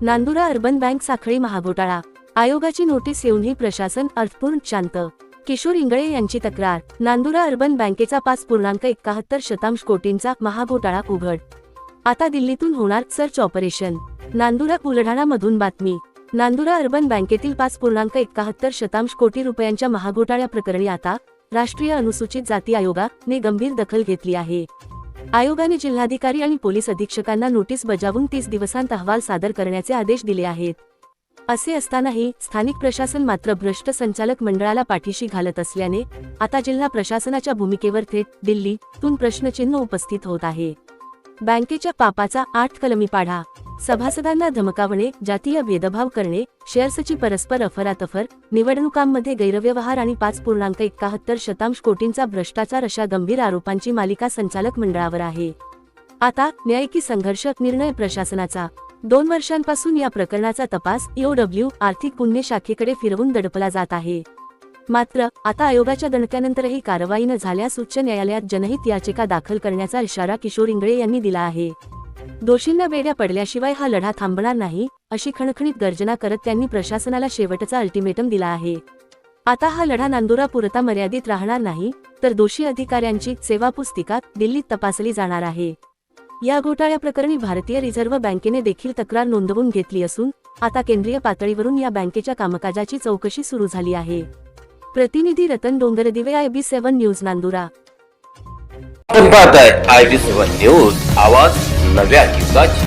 Nandura urban bank साखळी महाघोटाळा, आयोगाची notice येऊनही प्रशासन अर्थपूर्ण शांत. किशोर इंगळे यांची तक्रार, नांदुरा अर्बन बँकेचा 5.71 कोटींचा महाघोटाळा उघड. आता दिल्लीतून होणार सर्च ऑपरेशन. नांदुरा बुलढाणा मधून बातमी. नांदुरा अर्बन बँकेतील 5.71 कोटी रुपयांच्या महाघोटाळ्या प्रकरणी आता राष्ट्रीय अनुसूचित जाती आयोगाने गंभीर दखल घेतली आहे. आयोगाने जिल्हाधिकारी आणि पोलीस अधीक्षकांना नोटीस बजावून 30 दिवसांत अहवाल सादर करण्याचे आदेश दिले आहेत. असे असतानाही स्थानिक प्रशासन मात्र भ्रष्ट संचालक मंडळाला पाठीशी घालत असल्याने आता जिल्हा प्रशासनाच्या भूमिकेवर थेट दिल्लीतून प्रश्नचिन्ह उपस्थित होत आहे. बँकेच्या पापाचा 8 कलमी पाढा, सभासदांना धमकावणे, जातीय भेदभाव करणे, शेअर्सची परस्पर अफरातफर, निवडणुकांमध्ये गैरव्यवहार आणि 5.71 कोटींचा भ्रष्टाचार अशा गंभीर आरोपांची मालिका संचालक मंडळावर आहे. आता न्यायिक संघर्ष, निर्णय प्रशासनाचा. 2 वर्षांपासून या प्रकरणाचा तपास EOW आर्थिक गुन्हे शाखेकडे फिरवून दडपला जात आहे. मात्र आता आयोगाच्या दणक्यानंतरही कारवाई न झाल्यास उच्च न्यायालयात जनहित याचिका दाखल करण्याचा इशारा किशोर इंगळे यांनी दिला आहे. दोषींना बेड्या पडल्याशिवाय हा लढा थांबणार नाही, अशी खणखणीत गर्जना करत त्यांनी प्रशासनाला शेवटचा अल्टिमेटम दिला आहे. आता हा लढा नांदुरा पुरता मर्यादित राहणार नाही, तर दोषी अधिकाऱ्यांची सेवापुस्तिका दिल्लीत तपासली जाणार आहे. या घोटाळ्याप्रकरणी भारतीय रिझर्व्ह बँकेने देखील तक्रार नोंदवून घेतली असून आता केंद्रीय पातळीवरून या बँकेच्या कामकाजाची चौकशी सुरू झाली आहे. प्रतिनिधी रतन डोंगरदिवे, IB7 न्यूज, नांदुरा. आपण पाहताय IB7 न्यूज, आवाज नव्या युगाची.